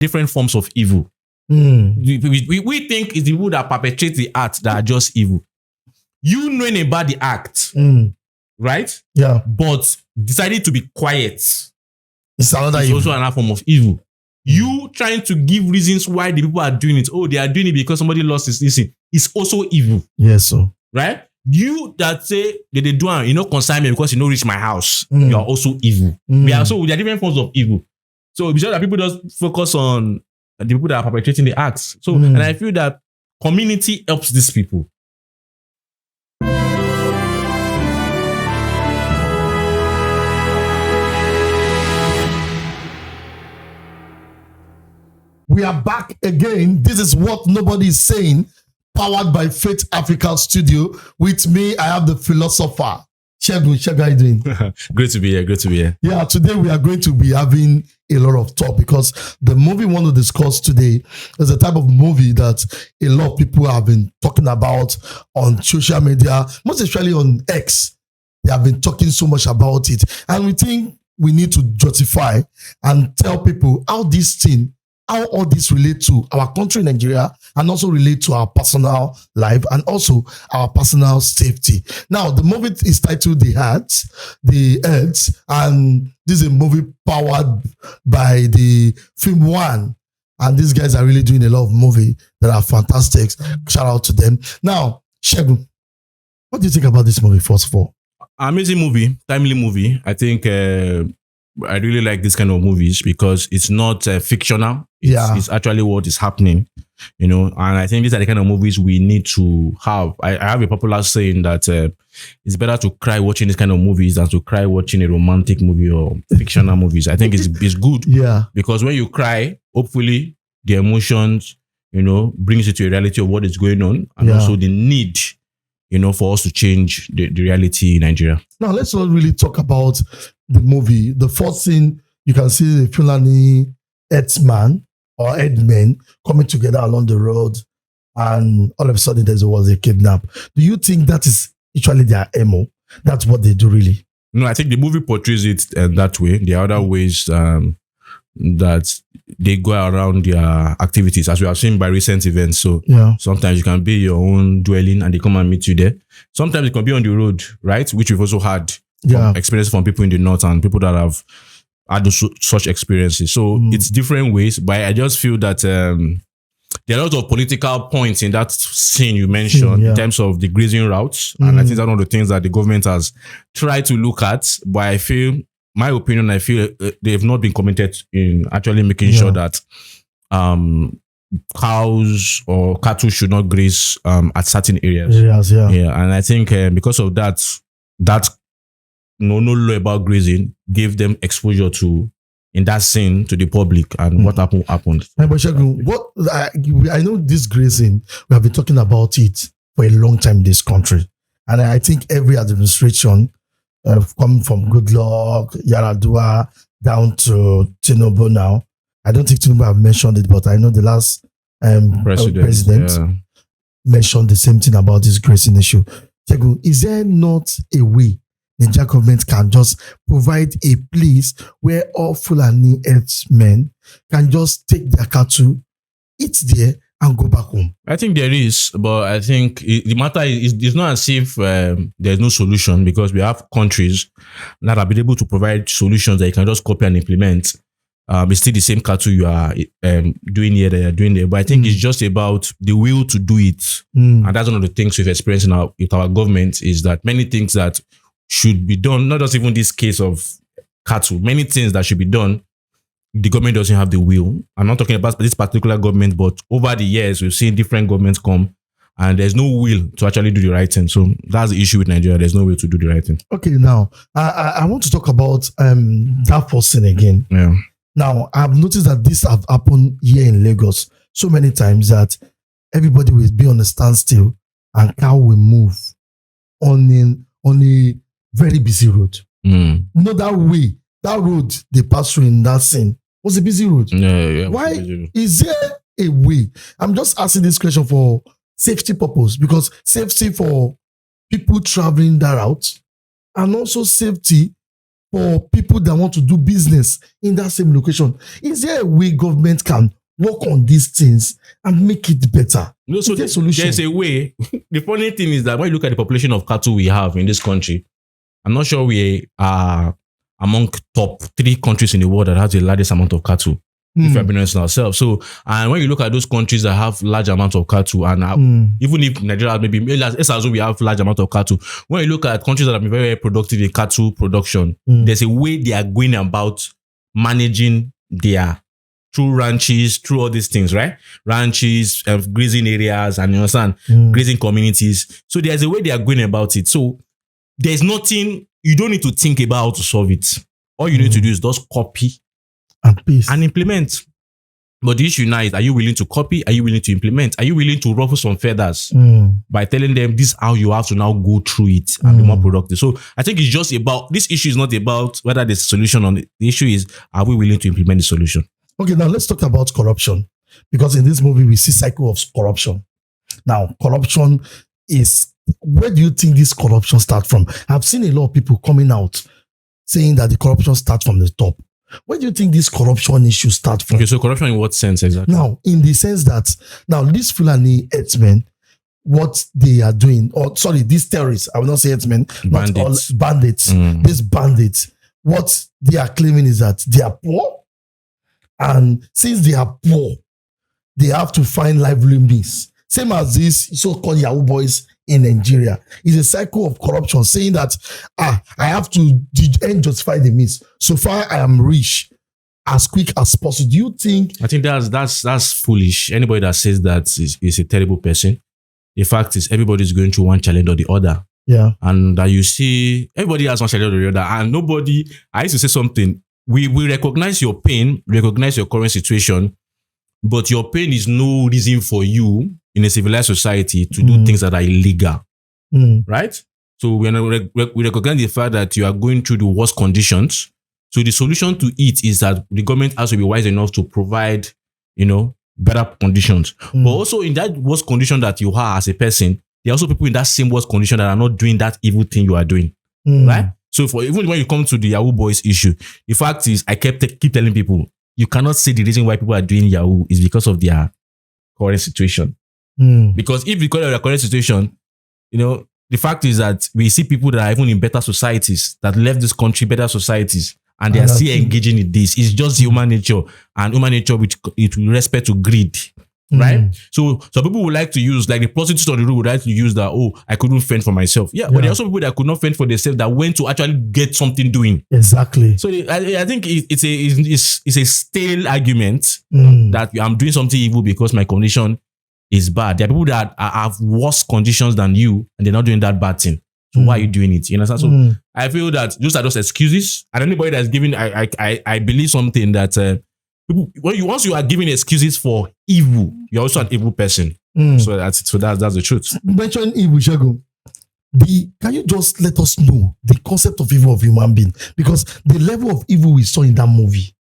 different forms of evil. We think it's the people that perpetrate the act that are just evil. You knowing about the act, right? Yeah. But deciding to be quiet. It's another evil. Also another form of evil. You trying to give reasons why the people are doing it. Oh, they are doing it because somebody lost his listen. It's also evil. Yes, sir. Right? You that say that they do consign me because you reach my house. You are also evil. We are different forms of evil. So it's just that people just focus on the people that are perpetrating the acts. So and I feel that community helps these people. We are back again. This is What Nobody is Saying, powered by Faith Africa Studio. With me, I have the philosopher, Shegun. Shegun, how are you doing? Great to be here. Yeah, today we are going to be having a lot of talk because the movie we want to discuss today is a type of movie that a lot of people have been talking about on social media, most especially on X. They have been talking so much about it. And we think we need to justify and tell people how all this relate to our country, Nigeria, and also relate to our personal life and also our personal safety. Now, the movie is titled The Heads, and this is a movie powered by the Film One. And these guys are really doing a lot of movies that are fantastic. Shout out to them. Now, Shegun, what do you think about this movie, first of all? Amazing movie, timely movie. I think I really like this kind of movies because it's not fictional. It's actually what is happening, and I think these are the kind of movies we need to have. I have a popular saying that it's better to cry watching this kind of movies than to cry watching a romantic movie or fictional movies. I think it's good. Yeah. Because when you cry, hopefully the emotions, brings you to a reality of what is going on and also the need, for us to change the reality in Nigeria. Now, let's not really talk about the movie. The first scene, you can see the Fulani headsman or headmen coming together along the road, and all of a sudden there was a kidnap. Do you think that is actually their MO? That's what they do, really? No, I think the movie portrays it that way. There are other ways that they go around their activities, as we have seen by recent events. So sometimes you can be your own dwelling and they come and meet you there. Sometimes it can be on the road, right? Which we've also had experience from people in the north and people that have had such experiences. So it's different ways, but I just feel that there are a lot of political points in that scene you mentioned in terms of the grazing routes. And I think that's one of the things that the government has tried to look at. But I feel they have not been committed in actually making sure that cows or cattle should not graze at certain areas. And I think because of that no law about grazing gave them exposure to, in that scene, to the public, and what happened. But Shegun, I know this grazing, we have been talking about it for a long time in this country. And I think every administration, coming from Goodluck, Yaradua, down to Tinubu now, I don't think Tinubu have mentioned it, but I know the last president mentioned the same thing about this grazing issue. Shegun, is there not a way the Nigeria government can just provide a place where all Fulani herdsmen can just take their cattle, eat there, and go back home? I think there is, but I think the matter is it's not as if there's no solution, because we have countries that have been able to provide solutions that you can just copy and implement. It's still the same cattle you are doing here, that you're doing there. But I think it's just about the will to do it. And that's one of the things we've experienced with our government, is that many things that should be done, not just even this case of cattle, many things that should be done, the government doesn't have the will. I'm not talking about this particular government, but over the years, we've seen different governments come and there's no will to actually do the right thing. So that's the issue with Nigeria. There's no will to do the right thing. Okay, now, I want to talk about that person again. Yeah. Now, I've noticed that this have happened here in Lagos so many times that everybody will be on a standstill and cow will move on a very busy road. You know, that road they pass through in that scene was a busy road. Why is there a way? I'm just asking this question for safety purpose, because safety for people traveling that route, and also safety for people that want to do business in that same location? Is there a way government can work on these things and make it better? No, so there's a way. The funny thing is that when you look at the population of cattle we have in this country, I'm not sure we are among top 3 countries in the world that has the largest amount of cattle. If we're being honest with ourselves. So, and when you look at those countries that have large amounts of cattle, and even if Nigeria maybe, let's assume we have large amount of cattle, when you look at countries that have been very, very productive in cattle production, there's a way they are going about managing their through ranches, through all these things, right? Ranches, grazing areas, and you understand, grazing communities. So there's a way they are going about it. So there's nothing, you don't need to think about how to solve it. All you need to do is just copy and implement. But the issue now is, are you willing to copy? Are you willing to implement? Are you willing to ruffle some feathers by telling them this is how you have to now go through it and be more productive? So I think it's just about, this issue is not about whether there's a solution on it. The issue is, are we willing to implement the solution? Okay, now let's talk about corruption. Because in this movie, we see cycle of corruption. Now, corruption is, where do you think this corruption starts from? I've seen a lot of people coming out saying that the corruption starts from the top. Where do you think this corruption issue starts from? Okay, so corruption in what sense exactly? Now, in the sense that, now these Fulani herdsmen, what they are doing, or sorry, these terrorists, I will not say herdsmen, but all bandits. These bandits, what they are claiming is that they are poor. And since they are poor, they have to find lively means. Same as these so-called Yahoo boys in Nigeria. It's a cycle of corruption, saying that I have to justify the means. So far, I am rich as quick as possible. Do you think? I think that's foolish. Anybody that says that is a terrible person. The fact is, everybody's going through one challenge or the other. Yeah. And that you see, everybody has one challenge or the other. And nobody, I used to say something, we recognize your pain, recognize your current situation, but your pain is no reason for you in a civilized society to do things that are illegal, right? So we recognize the fact that you are going through the worst conditions. So the solution to it is that the government has to be wise enough to provide, better conditions. But also in that worst condition that you are as a person, there are also people in that same worst condition that are not doing that evil thing you are doing, right? So for even when you come to the Yahoo boys issue, the fact is, I keep telling people, you cannot say the reason why people are doing Yahoo is because of their current situation. Because if because of their current situation, the fact is that we see people that are even in better societies, that left this country, better societies, and they are still engaging in this. It's just human nature, and human nature with respect to greed. Right? So people would like to use, like the prostitutes on the road would like to use that, I couldn't fend for myself. Yeah, but there are also people that could not fend for themselves that went to actually get something doing. Exactly. So I think it's a stale argument that I'm doing something evil because my condition is bad. There are people that have worse conditions than you and they're not doing that bad thing. So why are you doing it? You understand? So I feel that those are just excuses. And anybody that's giving, I believe something that once you are giving excuses for evil, you're also an evil person. So that's the truth. Mention evil, Shagun. Can you just let us know the concept of evil of human being? Because the level of evil we saw in that movie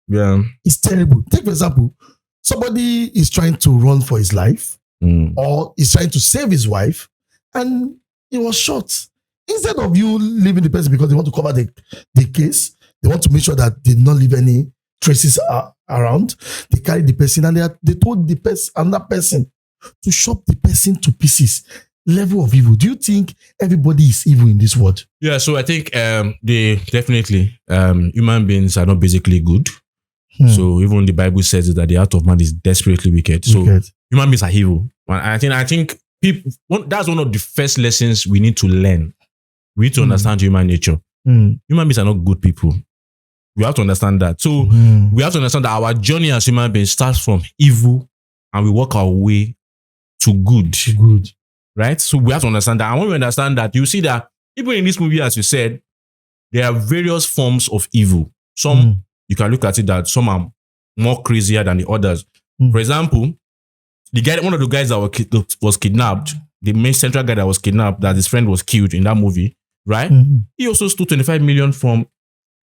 is terrible. Take for example, somebody is trying to run for his life or is trying to save his wife and he was shot. Instead of you leaving the person because they want to cover the case, they want to make sure that they did not leave any traces around. They carry the person and they told the person, another person, to chop the person to pieces. Level of evil. Do you think everybody is evil in this world? Yeah, so I think they definitely human beings are not basically good. So even the Bible says that the heart of man is desperately wicked. So human beings are evil. And I think people, that's one of the first lessons we need to learn. We need to understand human nature. Human beings are not good people. We have to understand that. So we have to understand that our journey as human beings starts from evil and we work our way to good. Right? So we have to understand that. And when we understand that, you see that even in this movie, as you said, there are various forms of evil. Some, you can look at it that some are more crazier than the others. For example, one of the guys that was kidnapped, the main central guy that was kidnapped, that his friend was killed in that movie, right? He also stole 25 million from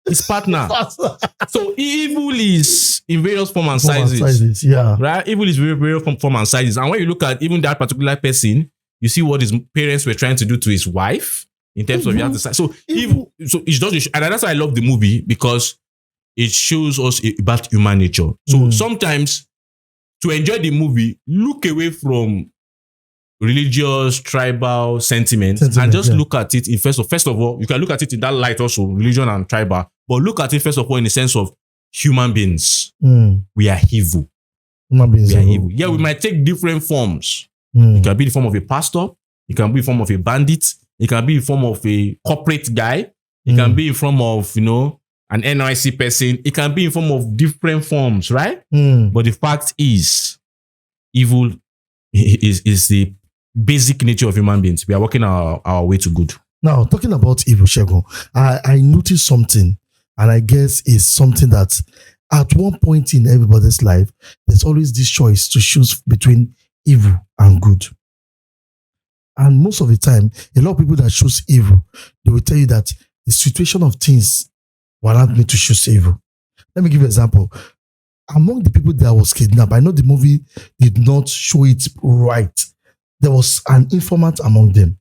his partner. So evil is in various form and sizes. Right? Evil is various form and sizes. And when you look at even that particular person, you see what his parents were trying to do to his wife. in terms of you have to say. So it's just, and that's why I love the movie, because it shows us about human nature. So sometimes to enjoy the movie, look away from religious, tribal sentiment and just look at it in first of all, you can look at it in that light also, religion and tribal, but look at it first of all in the sense of human beings. We are evil. Human beings are evil. Yeah, we might take different forms. It can be the form of a pastor. It can be in form of a bandit. It can be in form of a corporate guy. It can be in form of, an NYC person. It can be in form of different forms, right? But the fact is, evil is the basic nature of human beings. We are working our way to good. Now, talking about evil, Segun, I noticed something, and I guess it's something that at one point in everybody's life, there's always this choice to choose between evil and good. And most of the time, a lot of people that choose evil, they will tell you that the situation of things warrant me to choose evil. Let me give you an example. Among the people that was kidnapped, I know the movie did not show it right. There was an informant among them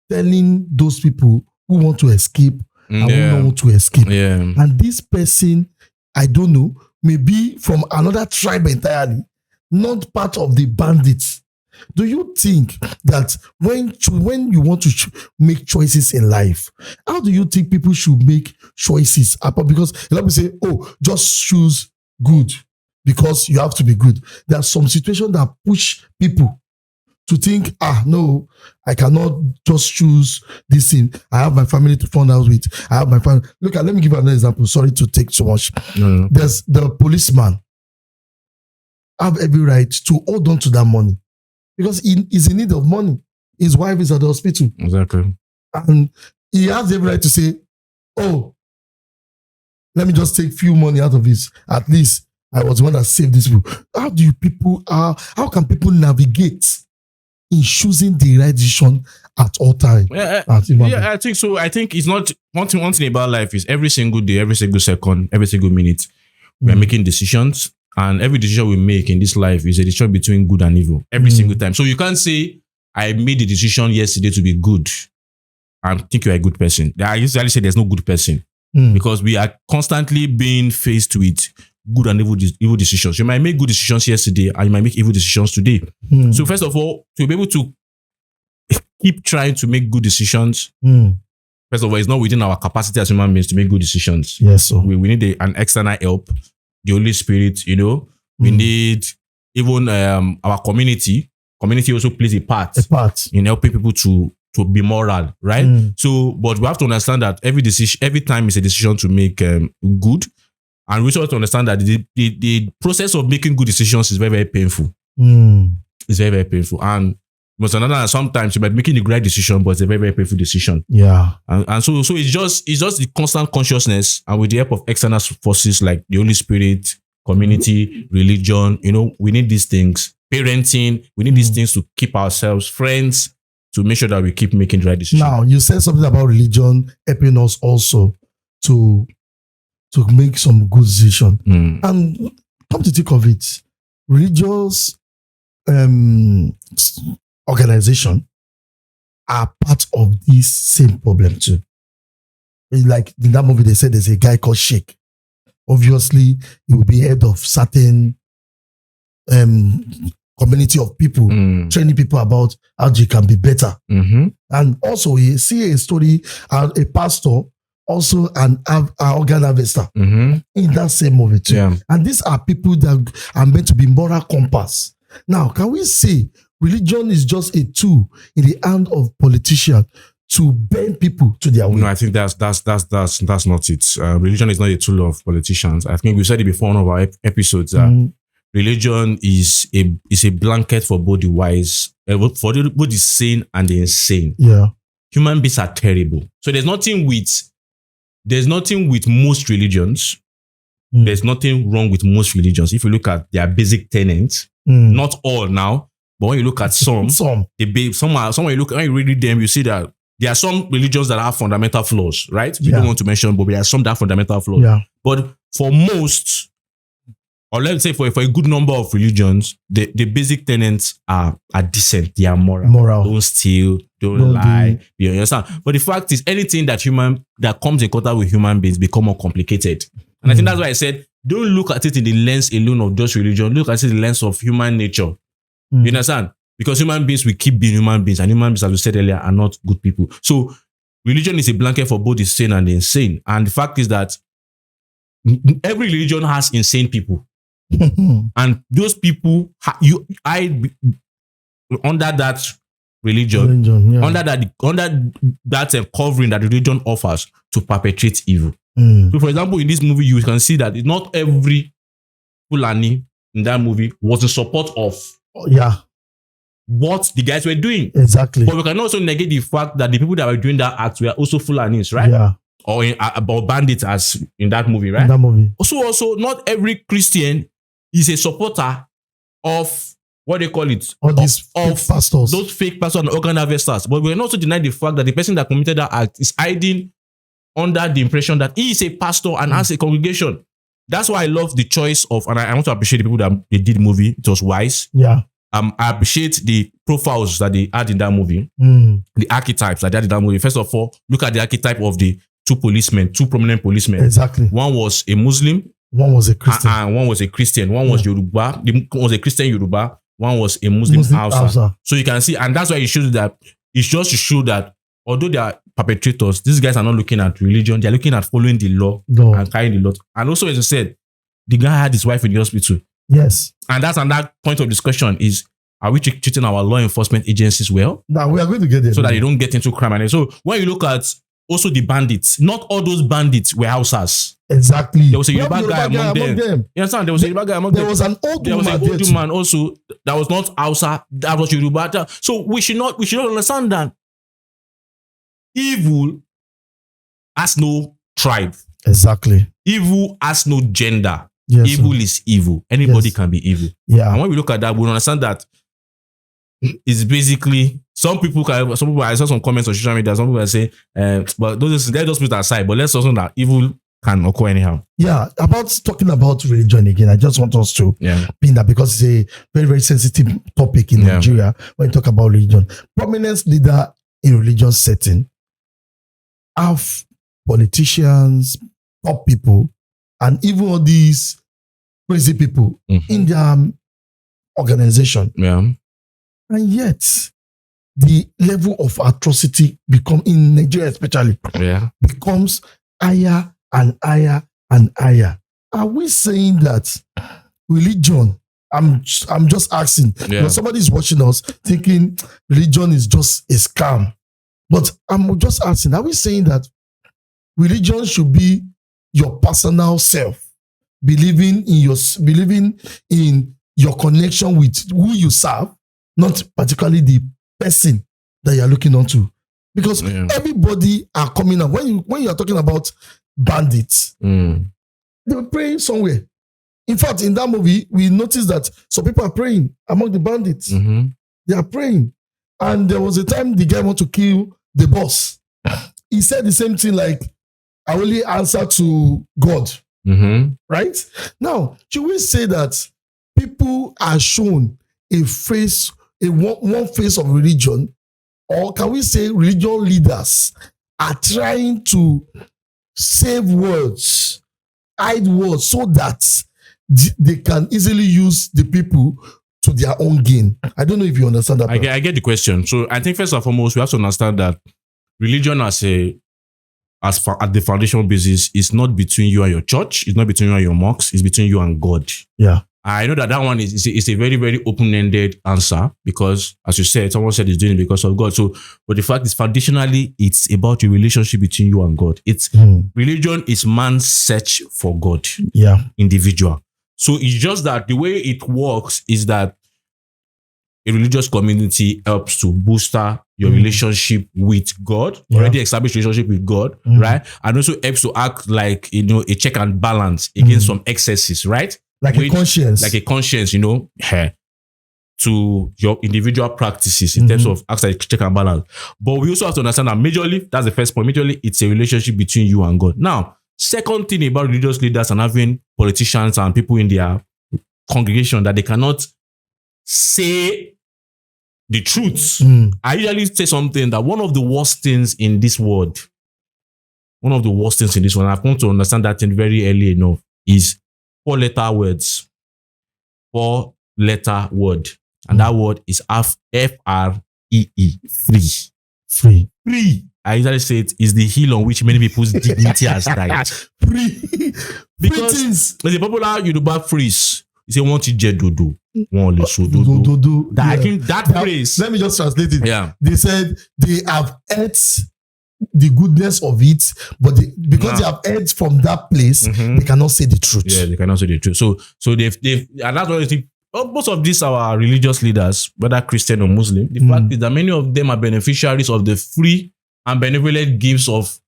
telling those people who want to escape and who don't want to escape. And this person, I don't know, maybe from another tribe entirely, not part of the bandits. Do you think that when you want to make choices in life, how do you think people should make choices? Because a lot of people say, oh, just choose good because you have to be good. There are some situations that push people to think, no, I cannot just choose this thing. I have my family to fund out with. I have my family. Let me give you another example. Sorry to take so much. There's the policeman have every right to hold on to that money because he is in need of money. His wife is at the hospital. Exactly. And he has every right to say, oh, let me just take few money out of this. At least I was the one that saved this people. How can people navigate in choosing the right decision at all times? I think so. I think it's not one thing about life is every single day, every single second, every single minute, we are making decisions, and every decision we make in this life is a decision between good and evil every single time. So you can't say I made the decision yesterday to be good and think you're a good person. I usually say there's no good person because we are constantly being faced with good and evil decisions. You might make good decisions yesterday and you might make evil decisions today. So first of all, to be able to keep trying to make good decisions, first of all, it's not within our capacity as human beings to make good decisions. Yes, so. We need an external help, the Holy Spirit, we need even our community. Community also plays a part in helping people to be moral, right? So, but we have to understand that every time is a decision to make good. And we also have to understand that the process of making good decisions is very, very painful. It's very, very painful. And sometimes you might be making the right decision, but it's a very, very painful decision. Yeah. And so it's just the constant consciousness, and with the help of external forces like the Holy Spirit, community, religion, we need these things. Parenting, we need these things to keep ourselves friends, to make sure that we keep making the right decisions. Now, you said something about religion helping us also to make some good decision. And come to think of it, religious organization are part of this same problem too. Like in that movie, they said there's a guy called Sheikh. Obviously, he will be head of certain community of people, training people about how they can be better. And also, we see a story, a pastor, also an organ harvester in that same movie too. Yeah. And these are people that are meant to be moral compass. Now, can we say religion is just a tool in the hand of politicians to bend people to their will? No, I think that's not it. Religion is not a tool of politicians. I think we said it before in one of our episodes that religion is a blanket for both the wise, for both the sane and the insane. Yeah, human beings are terrible. So there's nothing with most religions. There's nothing wrong with most religions. If you look at their basic tenets, not all now, but when you look at when you read them, you see that there are some religions that have fundamental flaws, right? We don't want to mention, but there are some that have fundamental flaws. Yeah. But for most, or let's say for a good number of religions, the basic tenets are decent. They are moral. Don't steal, don't lie. You understand? But the fact is, anything that comes in contact with human beings become more complicated. And I think that's why I said, don't look at it in the lens alone of just religion. Look at it in the lens of human nature. You understand? Because human beings will keep being human beings, and human beings, as we said earlier, are not good people. So religion is a blanket for both the sane and the insane. And the fact is that every religion has insane people. And those people, under that religion, under that covering that religion offers to perpetrate evil. So, for example, in this movie, you can see that not every Fulani in that movie was in support of what the guys were doing. Exactly. But we can also negate the fact that the people that were doing that act were also Fulanis, right? Yeah. Or bandits, as in that movie, right? In that movie. Also, not every Christian is a supporter of what they call it, all these fake pastors, those fake pastors and organ harvesters. But we can also deny the fact that the person that committed that act is hiding under the impression that he is a pastor and has a congregation. That's why I love the choice of, and I want to appreciate the people that they did the movie. It was wise. Yeah. I appreciate the profiles that they had in that movie, the archetypes that they had in that movie. First of all, look at the archetype of the two prominent policemen. Exactly. One was a Muslim. One was a Christian. And one was a Christian. One was Yoruba. One was a Christian Yoruba. One was a Muslim Hausa. So you can see, and that's why it shows that, it's just to show that although they are perpetrators, these guys are not looking at religion. They are looking at following the law and carrying the law. And also, as I said, the guy had his wife in the hospital. Yes. And that's another point of discussion is, are we treating our law enforcement agencies well? Now we are going to get there. So that they don't get into crime. And so when you look at also the bandits, not all those bandits were Hausas. Exactly. There was a Yoruba guy among them. You understand? There was a Yoruba guy among them. There was an old woman also that was not Hausa, that was Yoruba. So we should not understand that evil has no tribe. Exactly. Evil has no gender. Yes, evil is evil. Anybody can be evil. Yeah. And when we look at that, we understand that it's basically, I saw some comments on social media, some people are saying, but let those put aside, but let's also know that evil can occur anyhow. Yeah, talking about religion again, I just want us to pin that because it's a very, very sensitive topic in Nigeria when you talk about religion. Prominent leader in religious setting have politicians, top people, and even all these crazy people in their organization. Yeah. And yet, the level of atrocity in Nigeria especially, becomes higher and higher and higher. Are we saying that religion, I'm just asking, because somebody is watching us thinking religion is just a scam. But I'm just asking, are we saying that religion should be your personal self, believing in your connection with who you serve, not particularly the person that you're looking onto? Because everybody are coming up. When you are talking about bandits, they were praying somewhere. In fact, in that movie, we noticed that some people are praying among the bandits. They are praying. And there was a time the guy wanted to kill the boss. He said the same thing like, I only answer to God. Right? Now, should we say that people are shown one face of religion, or can we say religion leaders are trying to save words, hide words, so that they can easily use the people to their own gain? I don't know if you understand that. I get the question. So I think first and foremost, we have to understand that religion at the foundational basis is not between you and your church. It's not between you and your mosque. It's between you and God. Yeah. I know that one is a very, very open-ended answer because, as you said, someone said it's doing it because of God. So, but the fact is, foundationally, it's about a relationship between you and God. It's religion is man's search for God. Yeah. Individual. So it's just that the way it works is that a religious community helps to booster your relationship with God, already established relationship with God, right? And also helps to act like, a check and balance against some excesses, right? Like a conscience, to your individual practices in terms of acts like check and balance. But we also have to understand that majorly, that's the first point, majorly it's a relationship between you and God. Now, second thing about religious leaders and having politicians and people in their congregation that they cannot say the truth. I usually say something that one of the worst things in this world, I've come to understand that thing very early enough, is 4-letter words. 4-letter word. And that word is F-R-E-E. Free. I usually say it is the hill on which many people's dignity has died. Free. Because there's a popular Yoruba phrase. You say, want to jet dodo. Do. I think that phrase. Let me just translate it. Yeah. They said they have ate the goodness of it, but because they have ate from that place, they cannot say the truth. Yeah, they cannot say the truth. So they've and that's what I think. Most of these are religious leaders, whether Christian or Muslim. The fact is that many of them are beneficiaries of the free and benevolent gifts of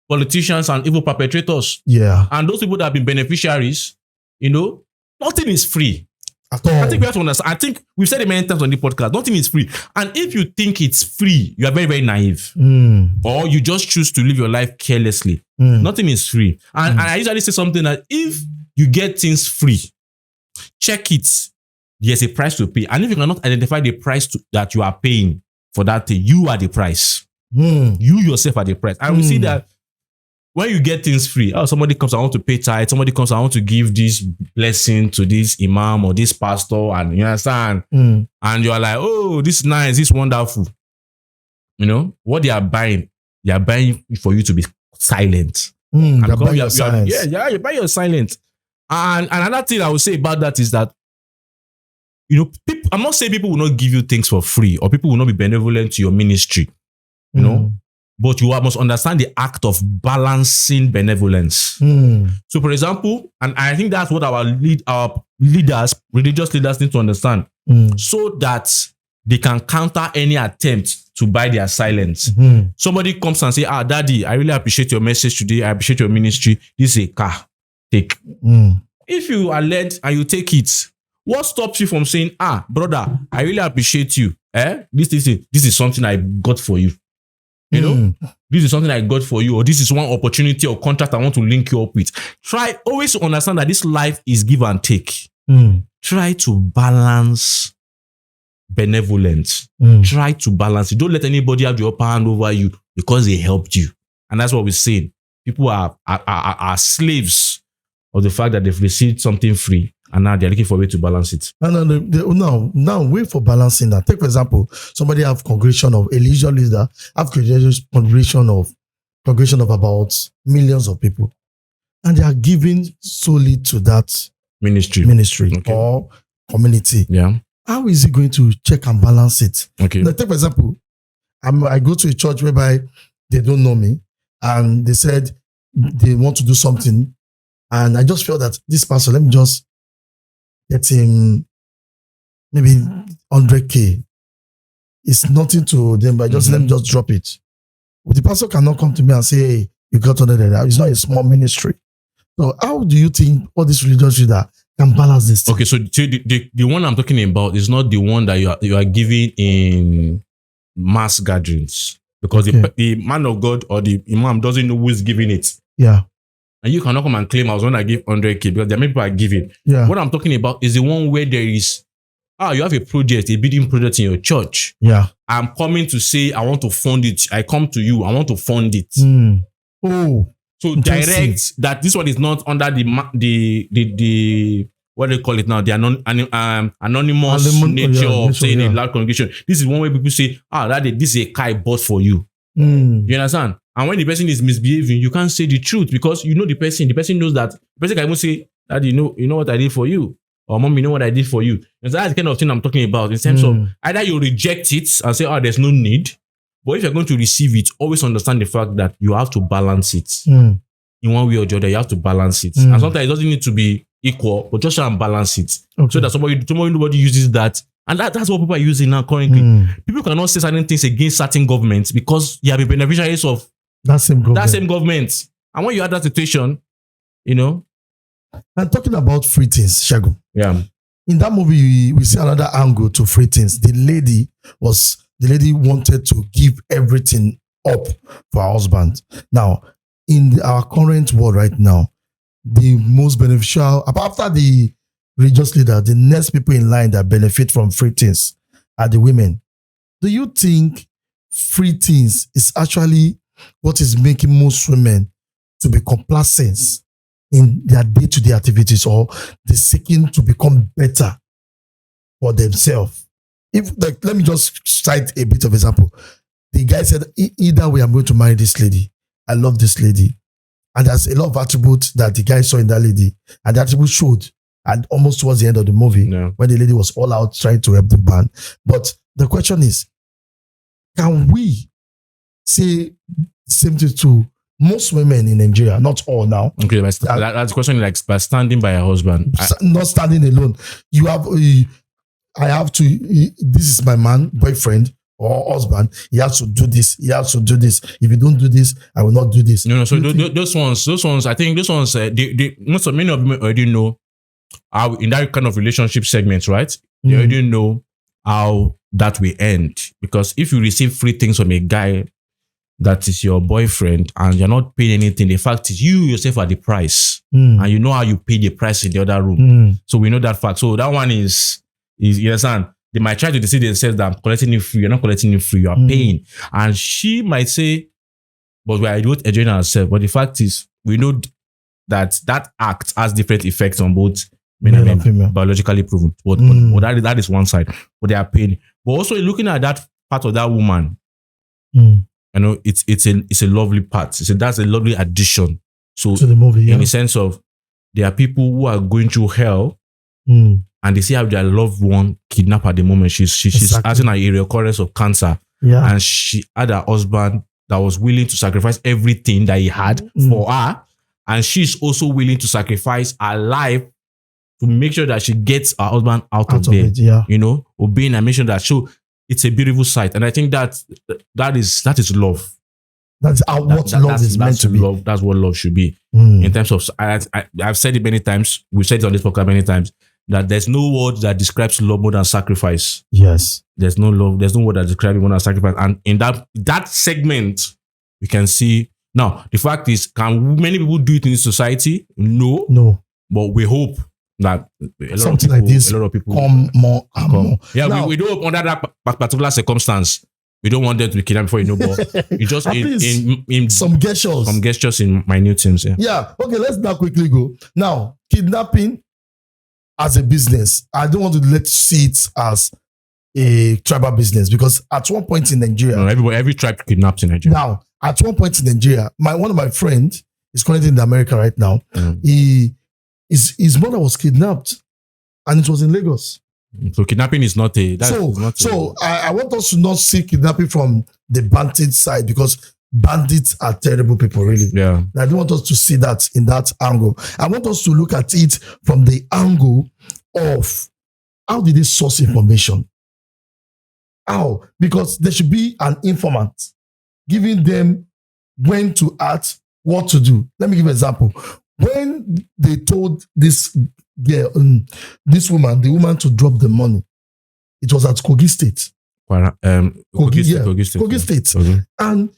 politicians and evil perpetrators. Yeah. And those people that have been beneficiaries, nothing is free. At all. I think we have to understand. I think we've said it many times on the podcast. Nothing is free. And if you think it's free, you are very, very naive. Or you just choose to live your life carelessly. Nothing is free. And I usually say something that if you get things free, check it. There's a price to pay. And if you cannot identify the price that you are paying for that thing, you are the price. You yourself are the price. And we see that when you get things free, somebody comes, I want to pay tithe. Somebody comes, I want to give this blessing to this imam or this pastor. And you understand? And you're like, oh, this is nice. This is wonderful. What they are buying for you to be silent. You're buying your silence. You're buying your silence. And another thing I would say about that is that, I'm not saying people will not give you things for free or people will not be benevolent to your ministry, but you must understand the act of balancing benevolence. So, for example, and I think that's what our leaders, religious leaders need to understand, so that they can counter any attempt to buy their silence. Somebody comes and say, Daddy, I really appreciate your message today. I appreciate your ministry. This is a car. Take. If you are led and you take it, what stops you from saying, brother, I really appreciate you. This is something I got for you. This is something I got for you, or this is one opportunity or contract I want to link you up with. Try always to understand that this life is give and take. Try to balance benevolence. Try to balance it. Don't let anybody have the upper hand over you because they helped you. And that's what we're saying. People are slaves of the fact that they've received something free and now they're looking for a way to balance it. Now wait for balancing that. Take, for example, somebody have congregation of a religious leader, have congregation of about millions of people. And they are giving solely to that ministry okay, or community. Yeah. How is he going to check and balance it? Okay. Now, take, for example, I go to a church whereby they don't know me and they said they want to do something. And I just felt that this pastor, let me just get him maybe 100K. It's nothing to them, but just let me just drop it. But the pastor cannot come to me and say, hey, you got 100. It's not a small ministry. So how do you think all these religious leaders can balance this thing? Okay, so the one I'm talking about is not the one that you are giving in mass gatherings. Because the man of God or the imam doesn't know who is giving it. Yeah. And you cannot come and claim I was the one that gave 100K because there are many people are giving. Yeah. What I'm talking about is the one where there is, you have a project, a bidding project in your church. Yeah. I'm coming to say, I want to fund it. I come to you, I want to fund it. Oh. So direct that this one is not under the what they call it now, the anonymous nature of saying a loud congregation. This is one way people say, this is a car I bought for you. You understand? And when the person is misbehaving, you can't say the truth because you know the person. The person knows that. The person can even say, Daddy, you know what I did for you. Or Mom, you know what I did for you. And that's the kind of thing I'm talking about in terms of either you reject it and say, there's no need. But if you're going to receive it, always understand the fact that you have to balance it. In one way or the other, you have to balance it. And sometimes it doesn't need to be equal, but just try and balance it. Okay. So that nobody uses that. And that's what people are using now currently. People cannot say certain things against certain governments because you have been beneficiaries of that same government. And when you have that situation, And talking about free things, Shagun. Yeah. In that movie, we see another angle to free things. The lady wanted to give everything up for her husband. Now, in our current world right now, the most beneficial, after the religious leader, the next people in line that benefit from free things are the women. Do you think free things is actually what is making most women to be complacent in their day-to-day activities, or they're seeking to become better for themselves? If, like, let me just cite a bit of example. The guy said, either way, I'm going to marry this lady. I love this lady. And there's a lot of attributes that the guy saw in that lady. And the attributes showed. And almost towards the end of the movie, when the lady was all out trying to help the man. But the question is, can we say the same thing to most women in Nigeria? Not all now. Okay, that's the question, like, by standing by a husband. Not standing alone. You have, I have to, this is my man, boyfriend, or husband. He has to do this. He has to do this. If you don't do this, I will not do this. No. So those ones, I think those ones, many of them already know how, in that kind of relationship segments, right? They already know how that will end. Because if you receive free things from a guy that is your boyfriend and you're not paying anything, the fact is you yourself are the price. And you know how you pay the price in the other room. So we know that fact. So that one is you understand? They might try to deceive themselves that I'm collecting it free. You're not collecting it free. You are paying. And she might say, but we are both enjoying ourselves. But the fact is, we know that act has different effects on both men and women, biologically proven. But that is one side. But they are paying. But also looking at that part of that woman, you know, it's a lovely part. That's a lovely addition. So to the movie, in the sense of, there are people who are going through hell, and they see how their loved one kidnapped at the moment. She's having a recurrence of cancer. Yeah. And she had a husband that was willing to sacrifice everything that he had for her. And she's also willing to sacrifice her life to make sure that she gets her husband out of there. You know, obeying and making that. So it's a beautiful sight. And I think that is love. That's what love is meant to be. Love, that's what love should be. In terms of, I've said it many times. We've said it on this podcast many times, that there's no word that describes love more than sacrifice. Yes. There's no word that describes it more than sacrifice. And in that segment, we can see. Now, the fact is, can many people do it in this society? No. But we hope that something like this come more and more. Yeah, now, we do hope under that particular circumstance. We don't want them to be kidnapped before you know, but it's just in some gestures. Some gestures in minute things. Yeah. Okay, let's now quickly go. Now, kidnapping as a business, I don't want to see it as a tribal business, because at one point in Nigeria, every tribe kidnaps in Nigeria. Now, at one point in Nigeria, one of my friends is currently in America right now. His mother was kidnapped, and it was in Lagos. So kidnapping is not a. I want us to not see kidnapping from the bandit side, because bandits are terrible people, really. Yeah. I don't want us to see that in that angle. I want us to look at it from the angle of how did they source information? How? Because there should be an informant giving them when to act, what to do. Let me give an example. When they told this girl, this woman, the woman to drop the money, it was at Kogi State. Kogi State. Okay. And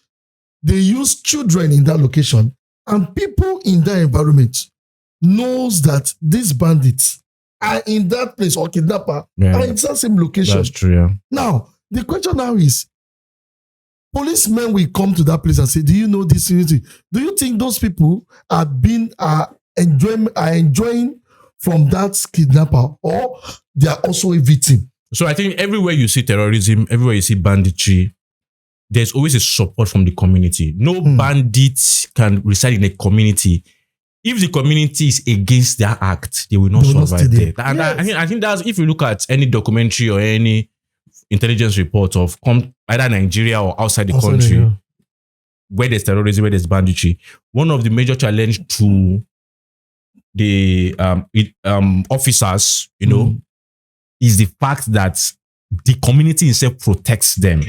they used children in that location, and people in that environment knows that these bandits are in that place, or kidnapper are in that same location. That's true. Yeah. Now, the question now is, policemen will come to that place and say, do you know this? Do you think those people are enjoying from that kidnapper, or they are also a victim? So I think everywhere you see terrorism, everywhere you see banditry, there's always a support from the community. No bandit can reside in a community. If the community is against their act, they will not survive there. And yes. I think that's, if you look at any documentary or any intelligence report of either Nigeria or outside the country, where there's terrorism, where there's banditry, one of the major challenge to the officers, is the fact that the community itself protects them.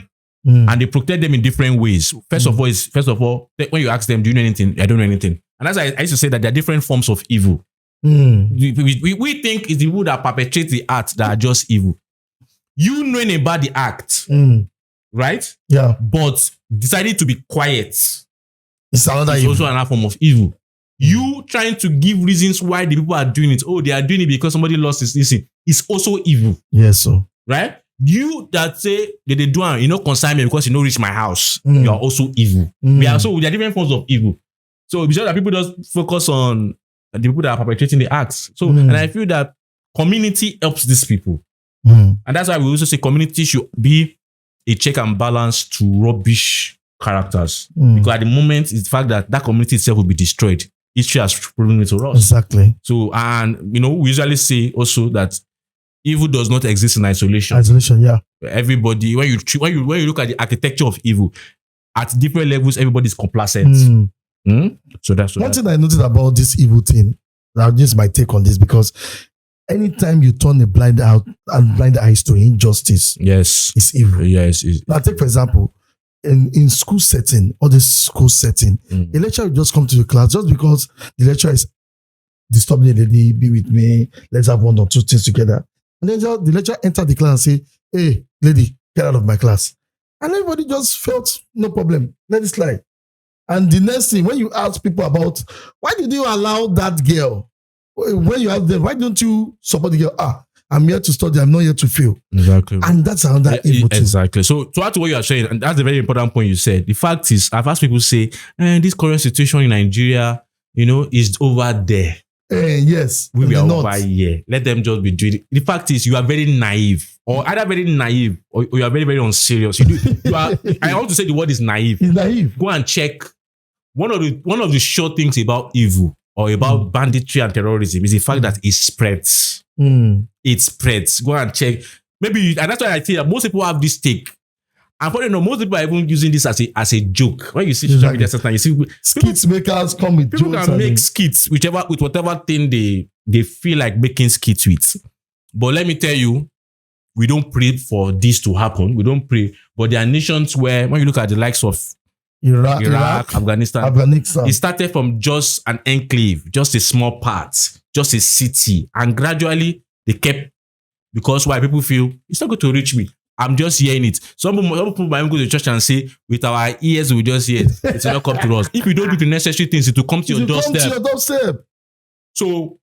And they protect them in different ways. First of all, when you ask them, do you know anything? I don't know anything. And as I used to say, that there are different forms of evil. We think it's the people that perpetrate the act that are just evil. You knowing about the act, right? Yeah. But deciding to be quiet. It's another evil. Also another form of evil. You trying to give reasons why the people are doing it. Oh, they are doing it because somebody lost his listen. It's also evil. Yes, sir. Right? You that say that they do it, consign me because you reach my house. You are also evil. We are different forms of evil. So it's just that people just focus on the people that are perpetrating the acts. So and I feel that community helps these people. And that's why we also say community should be a check and balance to rubbish characters. Because at the moment, it's the fact that community itself will be destroyed. History has proven it to us. Exactly. So, and we usually say also that evil does not exist in isolation. Isolation, yeah. Everybody, when you look at the architecture of evil, at different levels, everybody's complacent. So that's one thing I noticed about this evil thing. Now, this is my take on this, because anytime you turn a blind eyes to injustice, yes, it's evil. Yes. Now, take for example, in school setting, or this school setting, a lecturer will just come to the class just because the lecturer is disturbing the lady, be with me, let's have one or two things together. And then the lecturer enter the class and say, hey, lady, get out of my class. And everybody just felt, no problem, let it slide. And the next thing, when you ask people about, why did you allow that girl? When you ask them, why don't you support the girl? I'm here to study, I'm not here to fail. Exactly. And that's another evil thing. Exactly. So to add to what you are saying, and that's a very important point you said, the fact is, I've asked people say, this current situation in Nigeria, is over there. Yes. We are over here. Let them just be doing it. The fact is, you are very naive, or either very naive, or you are very, very unserious. I want to say the word is naive. It's naive. Go and check. One of the sure things about evil or about banditry and terrorism is the fact that it spreads. It spreads. Go and check. Maybe, and that's why I say that most people have this take. And probably most people are even using this as a joke. When you see social media, sometimes you see skits makers come with people jokes. People can make skits with whatever thing they feel like making skits with. But let me tell you, we don't pray for this to happen. We don't pray. But there are nations where, when you look at the likes of Iraq, Afghanistan, it started from just an enclave, just a small part, just a city. And gradually, they kept, because why people feel, it's not going to reach me. I'm just hearing it. Some people might go to church and say, with our ears, we just hear it. It will not come to us. If we don't do the necessary things, it will come to your doorstep. So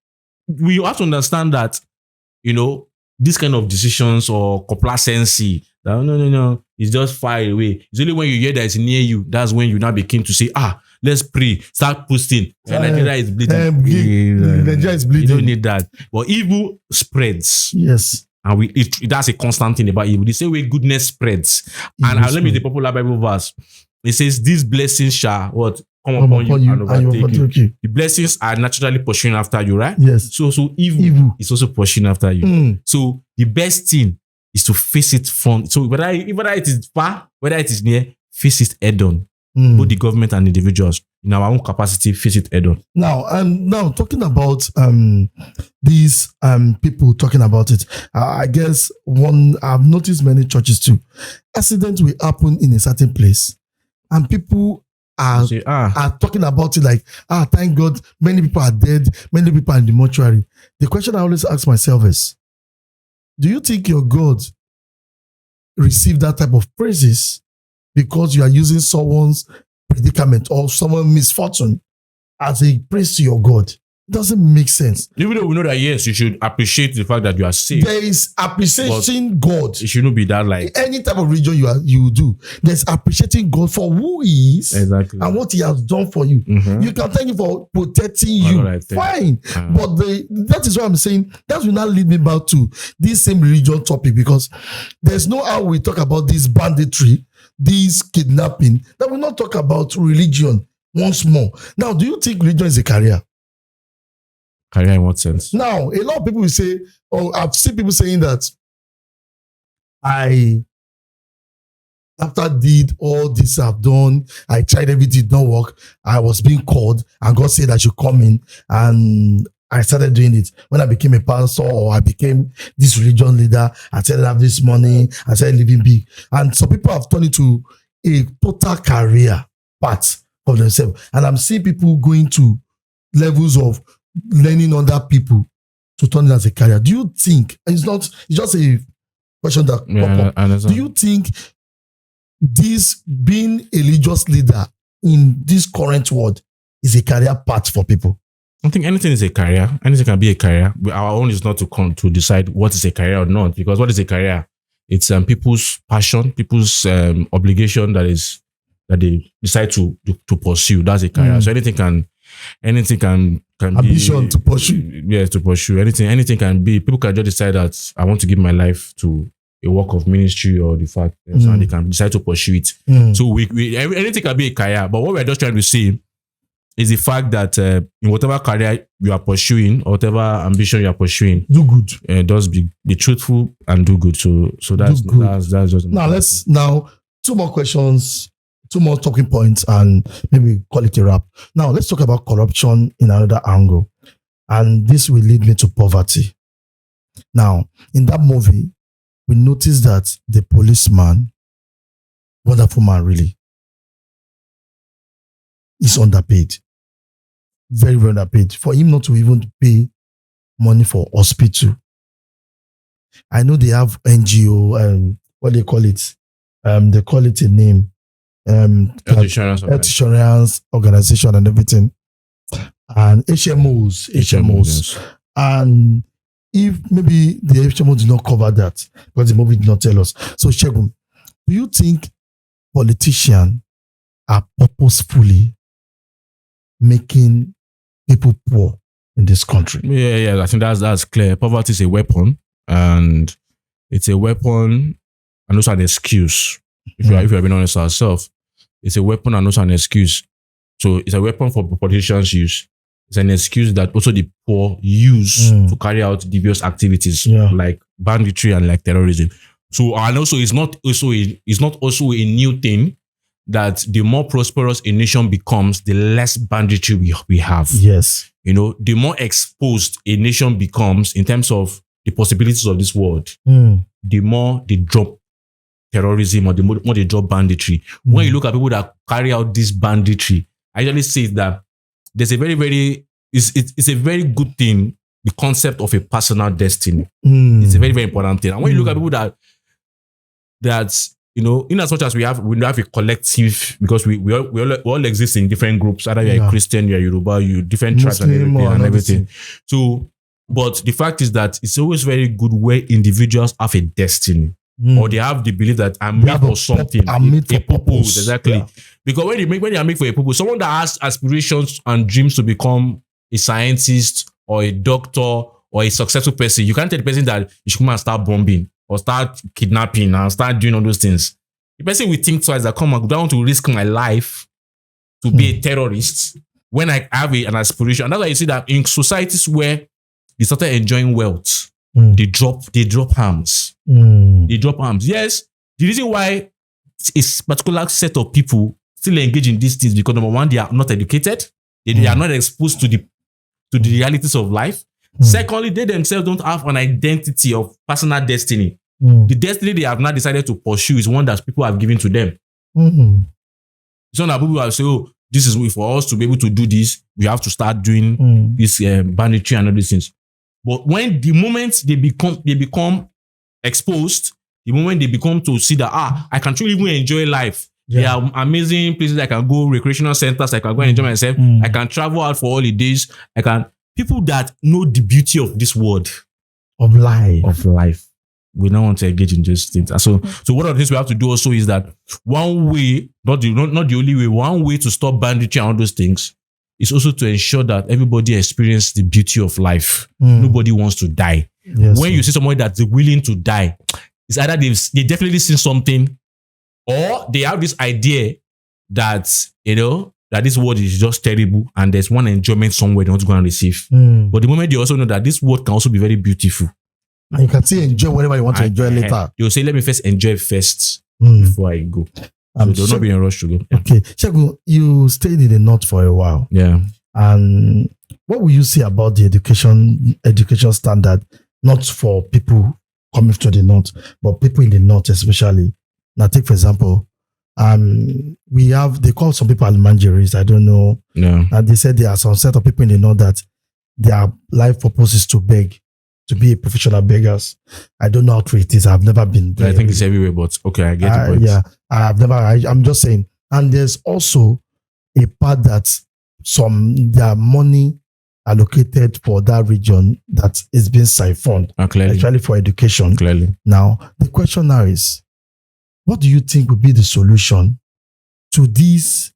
we have to understand that, this kind of decisions or complacency, no, it's just far away. It's only when you hear that it's near you, that's when you now begin to say, let's pray, start posting. Nigeria is bleeding. Nigeria is bleeding. You don't need that. But evil spreads. Yes. And that's a constant thing about evil. The same way goodness spreads. And let me the popular Bible verse. It says, these blessings shall come upon you and overtake you. The blessings are naturally pursuing after you, right? Yes. So evil is also pursuing after you. So the best thing is to face it front. So whether it is far, whether it is near, face it head on. Both the government and individuals in our own capacity, face it head on. Now talking about these people talking about it, I guess I've noticed many churches too. Accidents will happen in a certain place, and people are talking about it like, thank God, many people are dead, many people are in the mortuary. The question I always ask myself is, do you think your God received that type of praises because you are using someone's predicament or someone's misfortune as a praise to your God? It doesn't make sense. Even though we know that, yes, you should appreciate the fact that you are saved. There is appreciating God. It shouldn't be that like any type of religion you do. There's appreciating God for who He is and what He has done for you. You can thank Him for protecting you. Fine. But that is what I'm saying. That will not lead me back to this same religion topic, because there's no how we talk about this banditry, this kidnapping, that will not talk about religion once more. Now, do you think religion is a career? Career in what sense? Now, a lot of people will say, I've seen people saying that after did all this I've done, I tried everything, it don't work. I was being called and God said I should come in, and I started doing it. When I became a pastor or I became this religion leader, I started having this money, I started living big. And some people have turned into a total career path for themselves. And I'm seeing people going to levels of learning other people to turn it as a career. Do you think, and it's just a question that pop up. Do you think this being a religious leader in this current world is a career path for people? I think anything is a career. Anything can be a career. But our own is not to decide what is a career or not, because what is a career? It's people's passion, people's obligation that they decide to pursue. That's a career. So anything can ambition be, to pursue. Yes, to pursue. Anything can be. People can just decide that I want to give my life to a work of ministry or the fact, so they can decide to pursue it. So anything can be a career. But what we're just trying to say is the fact that in whatever career you are pursuing, or whatever ambition you are pursuing, do good. Just be truthful and do good. So that's just now two more questions, two more talking points, and maybe call it a wrap. Now let's talk about corruption in another angle, and this will lead me to poverty. Now in that movie, we noticed that the policeman, wonderful man really, is underpaid. Very, very underpaid. For him not to even pay money for hospital. I know they have NGO, what they call it? They call it a name. Health insurance organization and everything. And HMOs. Yes. And if maybe the HMO did not cover that, because the movie did not tell us. So, Shegun, do you think politicians are purposefully making people poor in this country? Yeah. I think that's clear. Poverty is a weapon, and it's a weapon and also an excuse. If you are being honest with ourselves, it's a weapon and also an excuse. So it's a weapon for politicians use. It's an excuse that also the poor use to carry out devious activities like banditry and like terrorism. So and also it's not also a new thing that the more prosperous a nation becomes, the less banditry we have. Yes. The more exposed a nation becomes in terms of the possibilities of this world, the more they drop terrorism or the more they drop banditry. When you look at people that carry out this banditry, I usually say that there's a very, very, it's a very good thing, the concept of a personal destiny. It's a very, very important thing. And when you look at people that in as much as we have a collective, because we all exist in different groups. Either you're a Christian, you're Yoruba, you different tribes and everything. So, but the fact is that it's always very good where individuals have a destiny, or they have the belief that I'm made for something. I'm made for purpose. Exactly. Yeah. Because when you are made for a purpose, someone that has aspirations and dreams to become a scientist or a doctor or a successful person, you can't tell the person that you should come and start bombing or start kidnapping and start doing all those things. The person will think twice that, come on, I don't want to risk my life to be a terrorist when I have an aspiration. And that's why you see that in societies where they started enjoying wealth, they drop arms. They drop arms. Yes, the reason why a particular set of people still engage in these things, because number one, they are not educated. They are not exposed to the realities of life. Secondly, they themselves don't have an identity of personal destiny. The destiny they have not decided to pursue is one that people have given to them. It's not that people have said, oh, this is for us to be able to do this, we have to start doing this banditry and all these things. But when the moment they become exposed, the moment they become to see that, I can truly even enjoy life. Yeah. There are amazing places I can go, recreational centers, I can go and enjoy myself. I can travel out for holidays. People that know the beauty of this world. Of life. We don't want to engage in these things. So one of the things we have to do also is that one way, not the only way, one way to stop banditry and all those things is also to ensure that everybody experiences the beauty of life. Nobody wants to die. Yes, when you see somebody that's willing to die, it's either they definitely seen something, or they have this idea that, that this world is just terrible and there's one enjoyment somewhere they want to go and receive. But the moment they also know that this world can also be very beautiful. And you can still enjoy whatever you want to enjoy later. They'll say, let me first enjoy first before I go. So they'll not be in a rush to go. Okay. Shegun, you stayed in the North for a while. Yeah. And what will you say about the education standard, not for people coming to the North, but people in the North especially? Now, take for example, they call some people almanjeris, I don't know. Yeah. And they said there are some set of people in the North that their life purpose is to beg, to be a professional beggars. I don't know how true it is. I've never been there. I think it's everywhere, but okay, I get the point. Yeah, I'm just saying. And there's also a part that their money allocated for that region that is being siphoned, actually for education. Clearly. Now, the question now is, what do you think would be the solution to these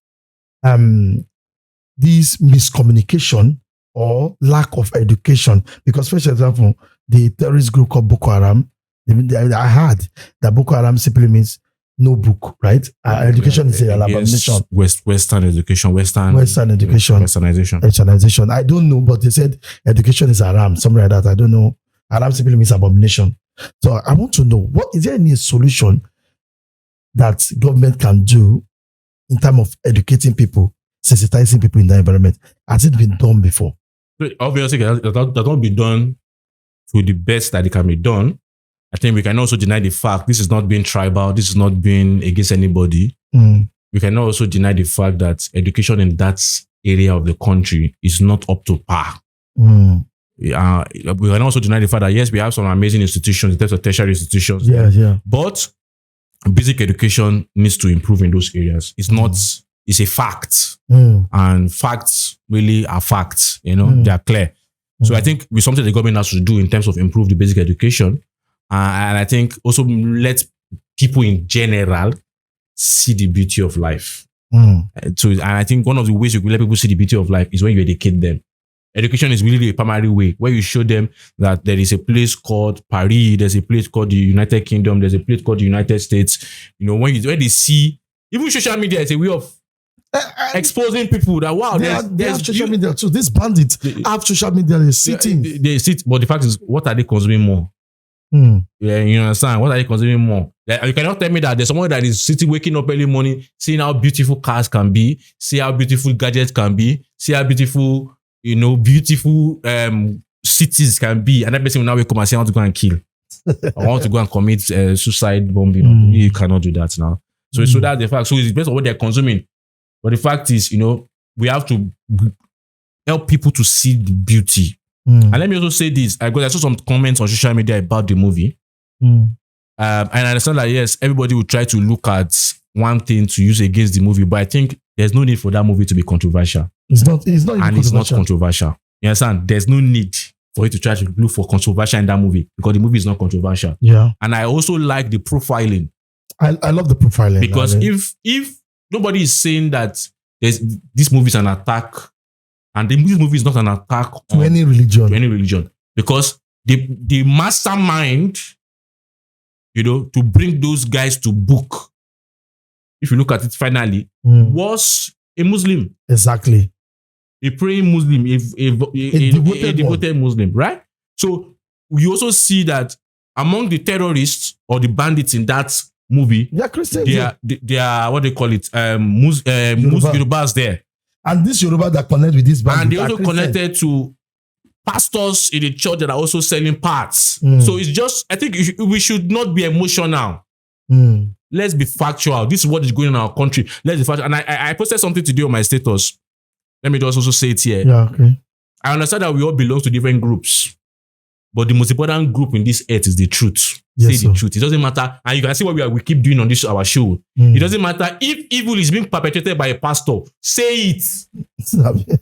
miscommunication or lack of education? Because, for example, the terrorist group called Boko Haram, I heard that Boko Haram simply means no book, right? Education is an abomination. Western education, Westernization. I don't know, but they said education is haram, something like that. I don't know. Haram simply means abomination. So I want to know, is there any solution that government can do in terms of educating people, sensitizing people in the environment? Has it been done before? Obviously, that won't be done to the best that it can be done. I think we can also deny the fact this is not being tribal, this is not being against anybody. We can also deny the fact that education in that area of the country is not up to par. We can also deny the fact that yes, we have some amazing institutions in terms of tertiary institutions. But basic education needs to improve in those areas. It's not, it's a fact. And facts really are facts, they are clear. So I think with something the government has to do in terms of improve the basic education, and I think also let people in general see the beauty of life. So, and I think one of the ways you can let people see the beauty of life is when you educate them. Education is really a primary way where you show them that there is a place called Paris, there's a place called the United Kingdom, there's a place called the United States. When they see, even social media is a way of exposing people that wow, there's social media too. These bandits have social media. They're sitting. They sit, but the fact is, what are they consuming more? Yeah, you understand? What are they consuming more? You cannot tell me that there's someone that is sitting, waking up early morning, seeing how beautiful cars can be, see how beautiful gadgets can be, see how beautiful, beautiful cities can be, and that person will now wake up and say, I want to go and kill. I want to go and commit suicide bombing. You cannot do that now. So that's the fact. So it's based on what they're consuming. But the fact is, we have to help people to see the beauty. And let me also say this, because I saw some comments on social media about the movie. And I understand that, yes, everybody will try to look at one thing to use against the movie, but I think there's no need for that movie to be controversial. It's not controversial. You understand? There's no need for you to try to look for controversial in that movie because the movie is not controversial. Yeah. And I also like the profiling. I love the profiling. Because if nobody is saying that this movie is an attack, and this movie is not an attack to any religion. Because the mastermind, to bring those guys to book, if you look at it finally, was a Muslim. Exactly. A praying Muslim, a devoted Muslim, right? So we also see that among the terrorists or the bandits in that movie, they are Christians. They are what they call it, Yorubas there. And this Yoruba that connect with this bandit, and they also connected to pastors in the church that are also selling parts. So it's just, I think we should not be emotional. Let's be factual. This is what is going on in our country. Let's be factual. And I posted something today on my status. Let me just also say it here. Yeah, okay. I understand that we all belong to different groups, but the most important group in this earth is the truth. Yes, say the truth. It doesn't matter. And you can see what we keep doing on this our show. It doesn't matter if evil is being perpetrated by a pastor. Say it.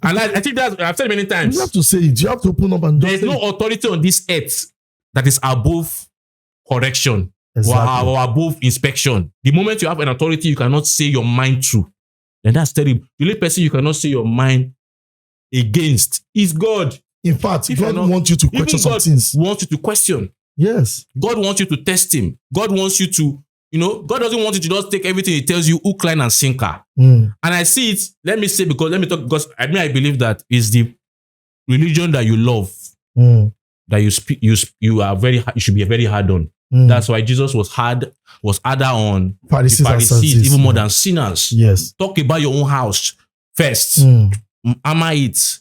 And I think that I've said many times. You have to say it. You have to open up and there's no authority on this earth that is above correction or above inspection. The moment you have an authority you cannot say your mind to, then that's terrible. The only person you cannot say your mind against is God. In fact, God wants you to question some things. Wants you to question. Yes. God wants you to test him. God wants you to, God doesn't want you to just take everything he tells you, hook, line, and sinker. And I see it, let me talk, I believe that is the religion that you love, that you speak, you should be very hard on. That's why Jesus was harder on Pharisees even more than sinners. Yes. Talk about your own house first. Hammer it.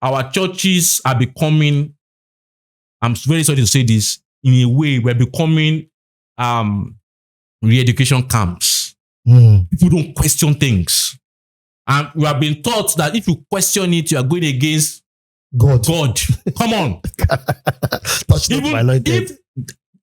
Our churches are becoming, I'm very sorry to say this, in a way, we're becoming re-education camps. People don't question things. And we have been taught that if you question it, you are going against God. Come on.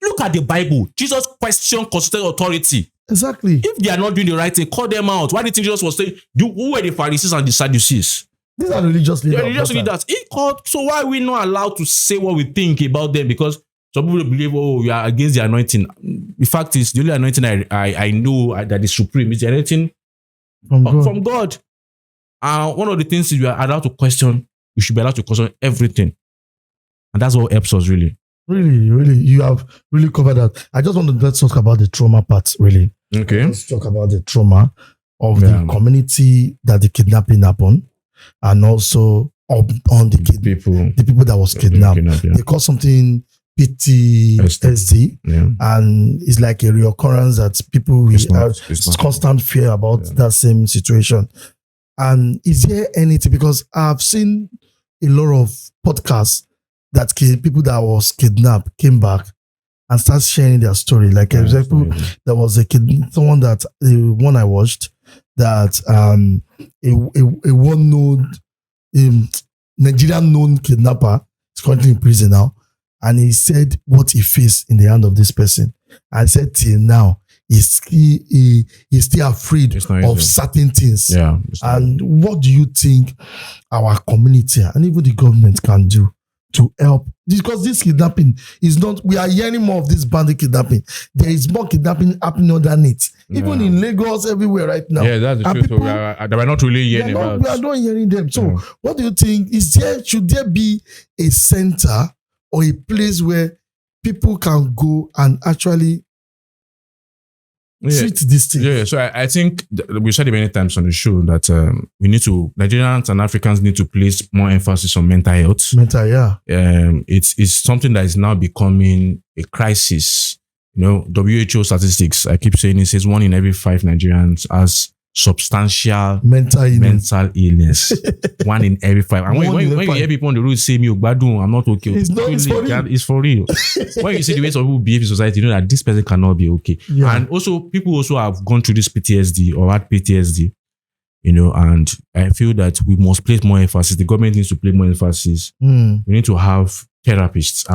Look at the Bible. Jesus questioned constitutional authority. Exactly. If they are not doing the right thing, call them out. Why do you think Jesus was saying, who were the Pharisees and the Sadducees? These are religious leaders. They're religious leaders. He called, so why are we not allowed to say what we think about them? Because some people believe, we are against the anointing. The fact is, the only anointing I know that is supreme is the anointing from God. One of the things is we are allowed to question. We should be allowed to question everything. And that's what helps us, really. Really, you have really covered that. I just want to let's talk about the trauma part, really. Okay. Let's talk about the trauma of the community that the kidnapping happened, and also on the people that was kidnapped. They call something PTSD, and it's like a reoccurrence that people have constant fear about that same situation. And is there anything, because I've seen a lot of podcasts that people that was kidnapped came back and start sharing their story. Like, example, there was someone that the one I watched that a well-known Nigerian known kidnapper is currently in prison now, and he said what he faced in the hand of this person. I said till now he's still afraid of certain things. Yeah. And what do you think our community and even the government can do to help? Because this kidnapping is not, we are hearing more of this bandit kidnapping. There is more kidnapping happening underneath. Even in Lagos, everywhere right now. Yeah, that's the truth. People, we're not really hearing about. We are not hearing them. So what do you think? Should there be a center or a place where people can go and actually treat this thing? Yeah, so I think we said it many times on the show that Nigerians and Africans need to place more emphasis on mental health. It's something that is now becoming a crisis. WHO statistics, I keep saying it says 1 in every 5 Nigerians has substantial mental illness. 1 in every 5. And when you hear people on the road say, I'm not okay. It's for real. When you see the way some people behave in society, you know that this person cannot be okay. Yeah. And also, people also have gone through this PTSD or had PTSD, and I feel that we must place more emphasis. The government needs to place more emphasis. We need to have therapists.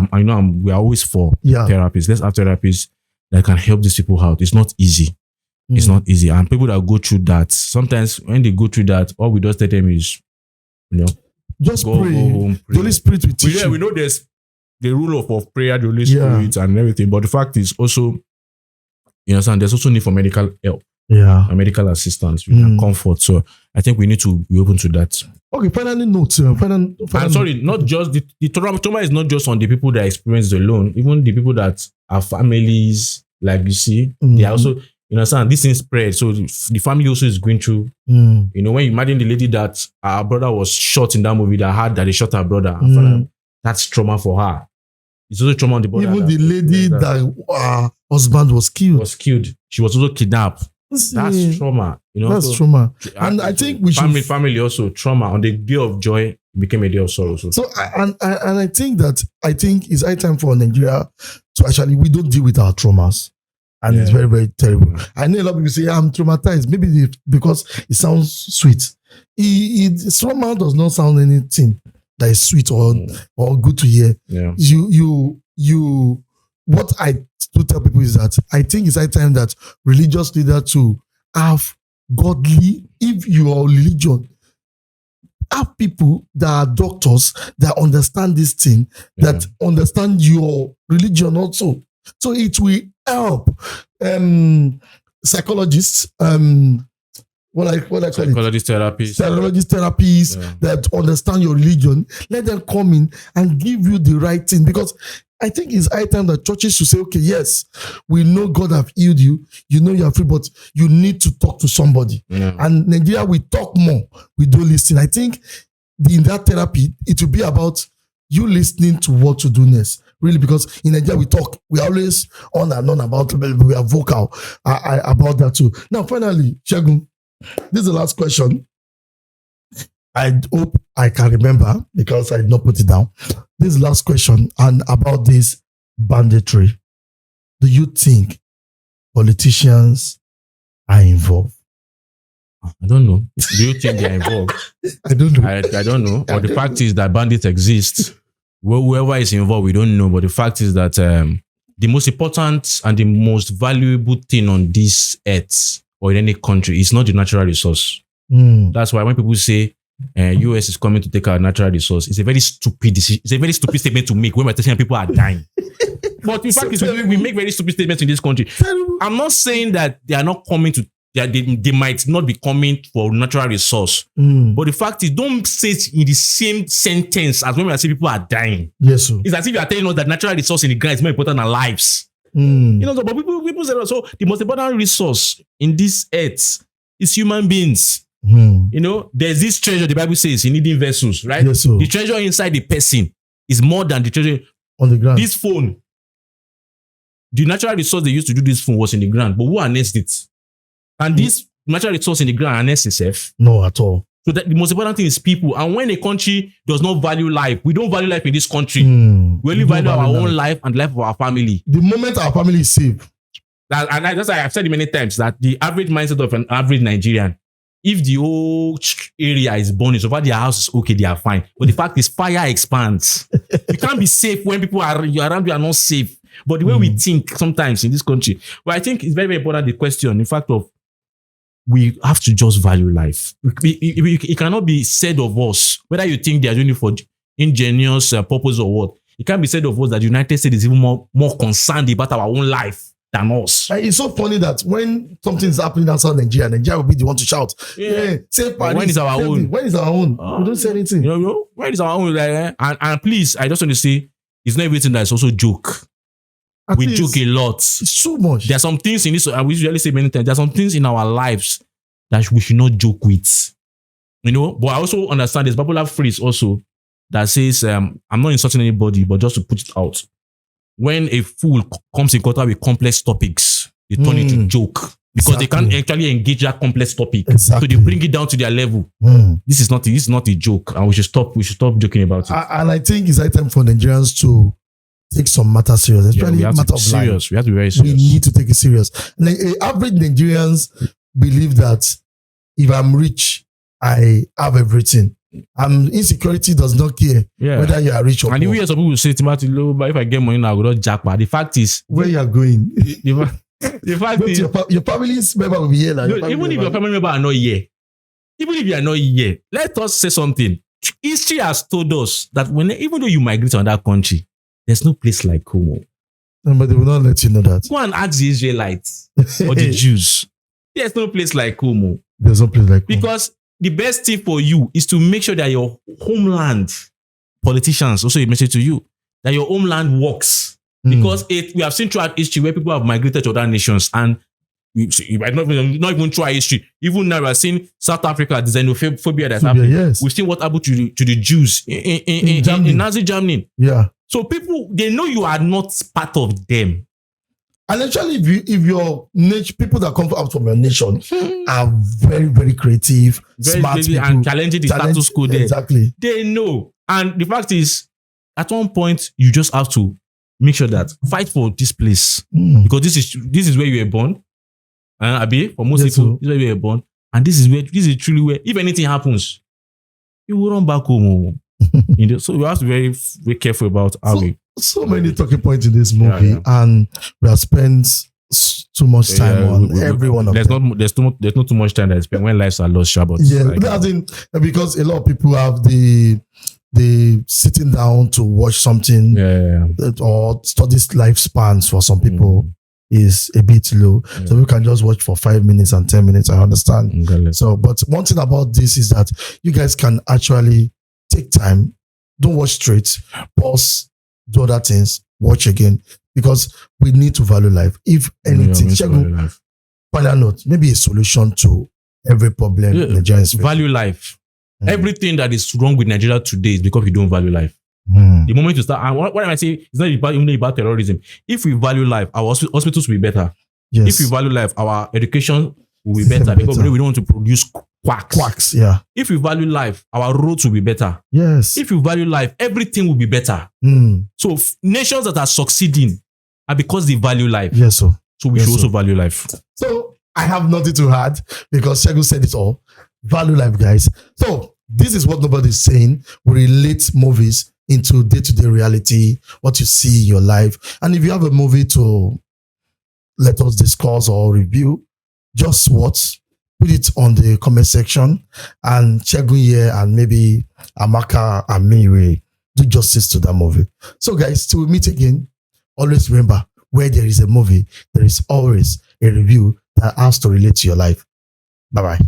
We are always for therapists. Let's have therapists that can help these people out. It's not easy. It's not easy. And people that go through that, sometimes when they go through that, all we just tell them is, just go home, pray. The Holy Spirit will teach you. We know there's the rule of prayer, the Holy Spirit and everything. But the fact is also, you understand, there's also need for medical help. And medical assistance, and comfort. So I think we need to be open to that. Okay, finally note. I'm sorry, not just the trauma is not just on the people that experience it alone. Even the people that are families, like you see, they are also, you understand, this thing spread. So the family also is going through. When you imagine the lady that her brother was shot in that movie, that they shot her brother, that's trauma for her. It's also trauma on the body. Even the lady that husband was killed. She was also kidnapped. That's trauma, That's trauma, and I think we should family also trauma. On the day of joy, it became a day of sorrow. So I think it's high time for Nigeria to actually, we don't deal with our traumas, and it's very, very terrible. I know a lot of people say I'm traumatized, maybe because it sounds sweet. Trauma does not sound anything that is sweet or good to hear. You what I do tell people is that I think it's high time that religious leaders to have godly, if your religion, have people that are doctors that understand this thing, that understand your religion also. So it will help psychologists, psychologist therapists that understand your religion. Let them come in and give you the right thing, because I think it's high time that churches should say, okay, yes, we know God have healed you. You know you're free, but you need to talk to somebody. And Nigeria, we talk more. We don't listen. I think in that therapy, it will be about you listening to what to do next. Really, because in Nigeria, we talk. We are always on and on about it. We are vocal about that too. Now, finally, Segun, this is the last question. I hope I can remember because I did not put it down. This last question, and about this banditry. Do you think politicians are involved? I don't know. Do you think they're involved? I don't know. I don't know. But the fact is that bandits exist. Whoever is involved, we don't know. But the fact is that the most important and the most valuable thing on this earth or in any country is not the natural resource. That's why when people say US is coming to take our natural resource, it's a very stupid decision. It's a very stupid statement to make when we're telling people are dying. But in fact, we make very stupid statements in this country. I'm not saying that they are not coming to, they might not be coming for natural resource. But the fact is, don't say it in the same sentence as when we are saying people are dying. Yes, sir. It's as if you are telling us that natural resource in the ground is more important than lives. You know, but people say, so the most important resource in this earth is human beings. You know, there's this treasure, the Bible says, in hidden vessels, right? Yes, sir. The treasure inside the person is more than the treasure on the ground. This phone, the natural resource they used to do this phone was in the ground, but who harnessed it? And this natural resource in the ground harnessed itself? No, at all. So that the most important thing is people. And when a country does not value life, we don't value life in this country. We only value our own life and life of our family. The moment our family is safe. That's why I've said it many times that the average mindset of an average Nigerian, if the whole area is burning, so far their house is okay, they are fine. But the fact is, fire expands. You can't be safe when people are around you are not safe. But the way we think sometimes in this country, well, I think it's very, very important, the question, in fact, of we have to just value life. It cannot be said of us, whether you think they are doing it for ingenious purpose or what. It can't be said of us that the United States is even more concerned about our own life than us. It's so funny that when something is happening outside Nigeria will be the one to shout. Save Paris. When is our own? When is our own? We don't say anything. You know, when is our own? And please, I just want to say, it's not everything that is also joke. We joke a lot. It's so much. There are some things in this, and we usually say many times, there are some things in our lives that we should not joke with. You know, but I also understand this popular phrase also that says, I'm not insulting anybody, but just to put it out. When a fool comes in contact with complex topics, they turn it into joke because they can't actually engage that complex topic. So they bring it down to their level. This is not a joke, and we should stop joking about it. And I think it's time for Nigerians to take some matter serious, especially matter of life. We have to be very serious. We need to take it serious. Like, average Nigerians believe that if I'm rich, I have everything. Insecurity does not care whether you are rich or poor. And you hear some people say, Timothy, but if I get money now, I will not jackpot. The fact is, where you are going. The fact is, your family's member will be here now. Even if your family member are not here, even if you are not here, let us say something. History has told us that even though you migrate to another country, there's no place like home. But they will not let you know that. Go and ask the Israelites or the Jews. There's no place like home. There's no place like home. Because the best thing for you is to make sure that your homeland, politicians also a message to you, that your homeland works. Because we have seen throughout history where people have migrated to other nations, and you might not even try history. Even now we are seeing South Africa, the xenophobia that's happening. Yes. We've seen what happened to the Jews in Nazi Germany. Yeah. So people, they know you are not part of them. And actually, if your people that come out from your nation are very, very creative, smart people, and challenging the status quo there, exactly, they know. And the fact is, at one point, you just have to make sure that fight for this place because this is where you were born. Abi, for most people, this is where you were born, and this is truly where, if anything happens, you will run back home. So we have to be very, very careful about how so many talking points in this movie, and we have spent too much time on every one of them. There's not too much time that is spent when lives are lost, Shabbat. Yeah, because a lot of people have the sitting down to watch something or study lifespans for some people is a bit low. So we can just watch for 5 minutes and 10 minutes. I understand. So, but one thing about this is that you guys can actually take time, don't watch straight, pause, do other things, watch again, because we need to value life. If anything, final note, maybe a solution to every problem Nigerians value life. Everything that is wrong with Nigeria today is because we don't value life. The moment you start, and what am I saying? It's not about terrorism. If we value life, our hospitals will be better. Yes. If we value life, our education will be better because we don't want to produce quacks. Yeah. If we value life, our roads will be better. Yes. If we value life, everything will be better. So nations that are succeeding are because they value life. Yes, sir. So we should also value life. So I have nothing to add because Segun said it all. Value life, guys. So this is what nobody is saying. We relate movies into day-to-day reality, what you see in your life. And if you have a movie to let us discuss or review, just watch, put it on the comment section, and Chegun here and maybe Amaka and me will do justice to that movie. So guys, till we meet again, always remember, where there is a movie, there is always a review that has to relate to your life. Bye-bye.